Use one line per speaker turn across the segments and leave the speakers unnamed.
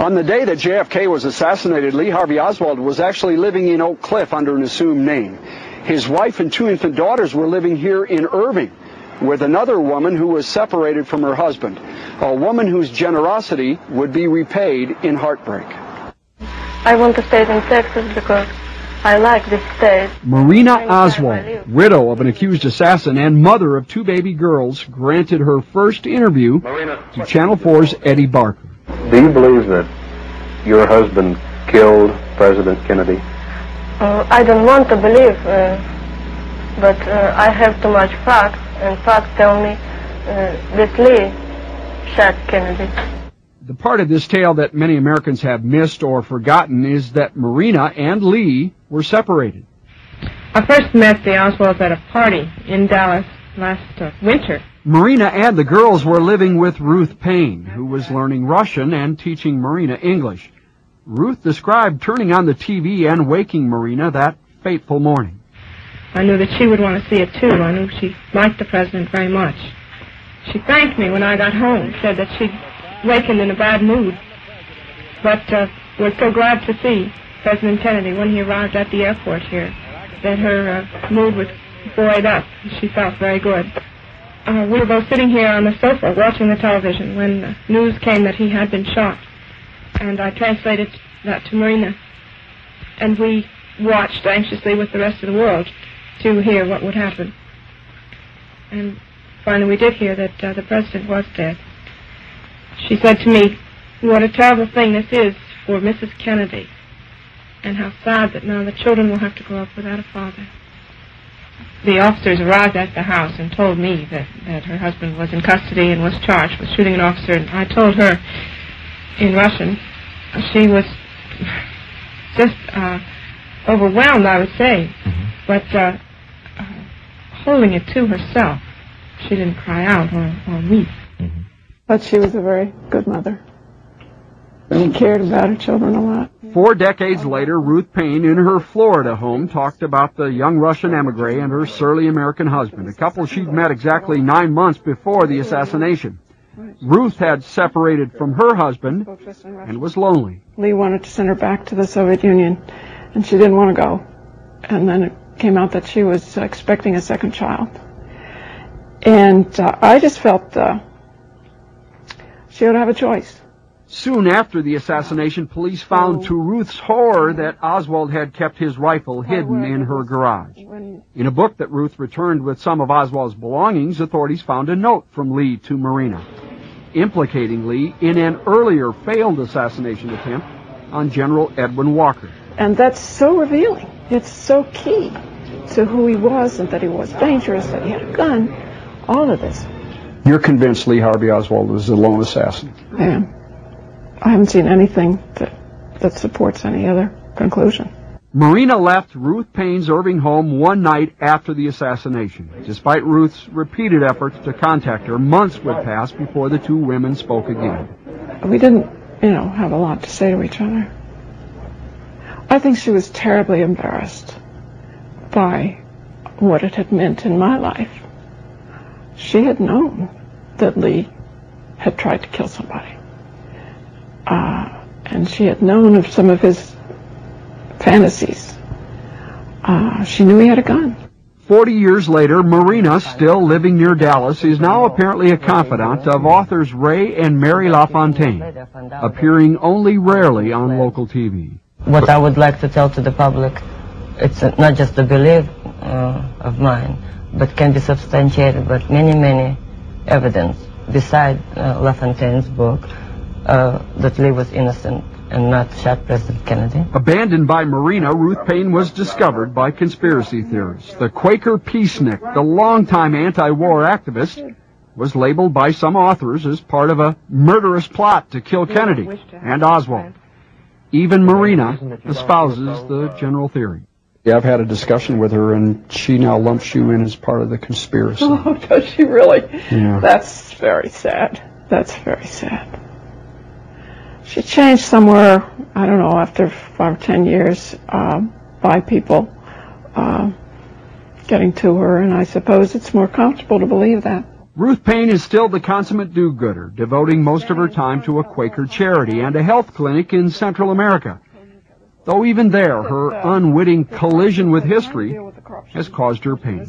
On the day that JFK was assassinated, Lee Harvey Oswald was actually living in Oak Cliff under an assumed name. His wife and 2 infant daughters were living here in Irving with another woman who was separated from her husband, a woman whose generosity would be repaid in heartbreak.
I want to stay in Texas because I like this state.
Marina Oswald, widow of an accused assassin and mother of 2 baby girls, granted her first interview to Channel 4's Eddie Barker.
Do you believe that your husband killed President Kennedy?
I don't want to believe, but I have too much facts, and facts tell me that Lee shot Kennedy.
The part of this tale that many Americans have missed or forgotten is that Marina and Lee were separated.
I first met the Oswalds at a party in Dallas last winter.
Marina and the girls were living with Ruth Paine, who was learning Russian and teaching Marina English. Ruth described turning on the TV and waking Marina that fateful morning.
I knew that she would want to see it too. I knew she liked the president very much. She thanked me when I got home, said that she'd wakened in a bad mood, but was so glad to see President Kennedy when he arrived at the airport here, that her mood was buoyed up. She felt very good. We were both sitting here on the sofa watching the television when news came that he had been shot, and I translated that to Marina, and we watched anxiously with the rest of the world to hear what would happen. And finally we did hear that the president was dead. She said to me, "What a terrible thing this is for Mrs. Kennedy, and how sad that now the children will have to grow up without a father." The officers arrived at the house and told me that her husband was in custody and was charged with shooting an officer, and I told her in Russian. She was just overwhelmed, I would say, but holding it to herself. She didn't cry out or weep.
But she was a very good mother. She cared about her children a lot.
4 decades later, Ruth Paine, in her Florida home, talked about the young Russian emigre and her surly American husband, a couple she'd met exactly 9 months before the assassination. Ruth had separated from her husband and was lonely.
Lee wanted to send her back to the Soviet Union, and she didn't want to go. And then it came out that she was expecting a second child. And I just felt she ought to have a choice.
Soon after the assassination, police found to Ruth's horror that Oswald had kept his rifle hidden in her garage. In a book that Ruth returned with some of Oswald's belongings, authorities found a note from Lee to Marina, implicating Lee in an earlier failed assassination attempt on General Edwin Walker.
And that's so revealing. It's so key to who he was and that he was dangerous, that he had a gun, all of this.
You're convinced Lee Harvey Oswald was a lone assassin?
I am. I haven't seen anything that supports any other conclusion.
Marina left Ruth Paine's Irving home one night after the assassination. Despite Ruth's repeated efforts to contact her, months would pass before the 2 women spoke again.
We didn't, have a lot to say to each other. I think she was terribly embarrassed by what it had meant in my life. She had known that Lee had tried to kill somebody. And she had known of some of his fantasies. She knew he had a gun.
40 years later, Marina, still living near Dallas, is now apparently a confidant of authors Ray and Mary LaFontaine, appearing only rarely on local TV.
What I would like to tell to the public, it's not just a belief of mine, but can be substantiated by many evidence beside LaFontaine's book, that Lee was innocent and not shot President Kennedy.
Abandoned by Marina, Ruth Paine was discovered by conspiracy theorists. The Quaker peacenik, the longtime anti-war activist, was labeled by some authors as part of a murderous plot to kill Kennedy and Oswald. Even Marina espouses the general theory. Yeah, I've had a discussion with her, and she now lumps you in as part of the conspiracy.
Oh, does she really?
Yeah.
That's very sad. That's very sad. She changed somewhere, I don't know, after 5 or 10 years, by people getting to her, and I suppose it's more comfortable to believe that.
Ruth Paine is still the consummate do-gooder, devoting most of her time to a Quaker charity and a health clinic in Central America. Though even there, her unwitting collision with history has caused her pain.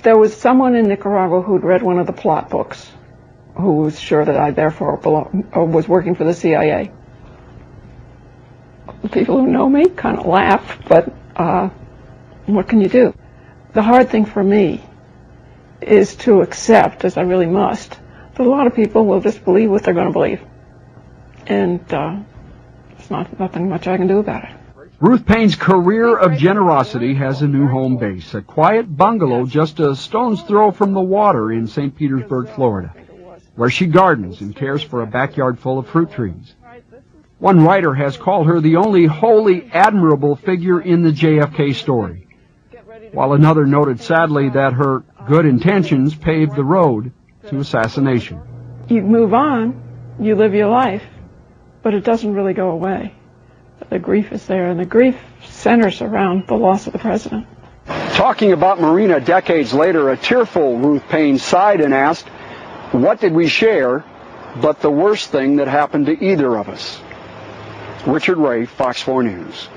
There was someone in Nicaragua who'd read one of the plot books, who was sure that I therefore was working for the CIA. People who know me kind of laugh, but what can you do? The hard thing for me is to accept, as I really must, that a lot of people will just believe what they're going to believe. And there's nothing much I can do about it.
Ruth Paine's career of generosity has a new home base, a quiet bungalow just a stone's throw from the water in St. Petersburg, Florida, where she gardens and cares for a backyard full of fruit trees. One writer has called her the only wholly admirable figure in the JFK story, while another noted sadly that her good intentions paved the road to assassination.
You move on, you live your life, but it doesn't really go away. The grief is there, and the grief centers around the loss of the president.
Talking about Marina decades later, a tearful Ruth Paine sighed and asked, "What did we share but the worst thing that happened to either of us?" Richard Ray, Fox 4 News.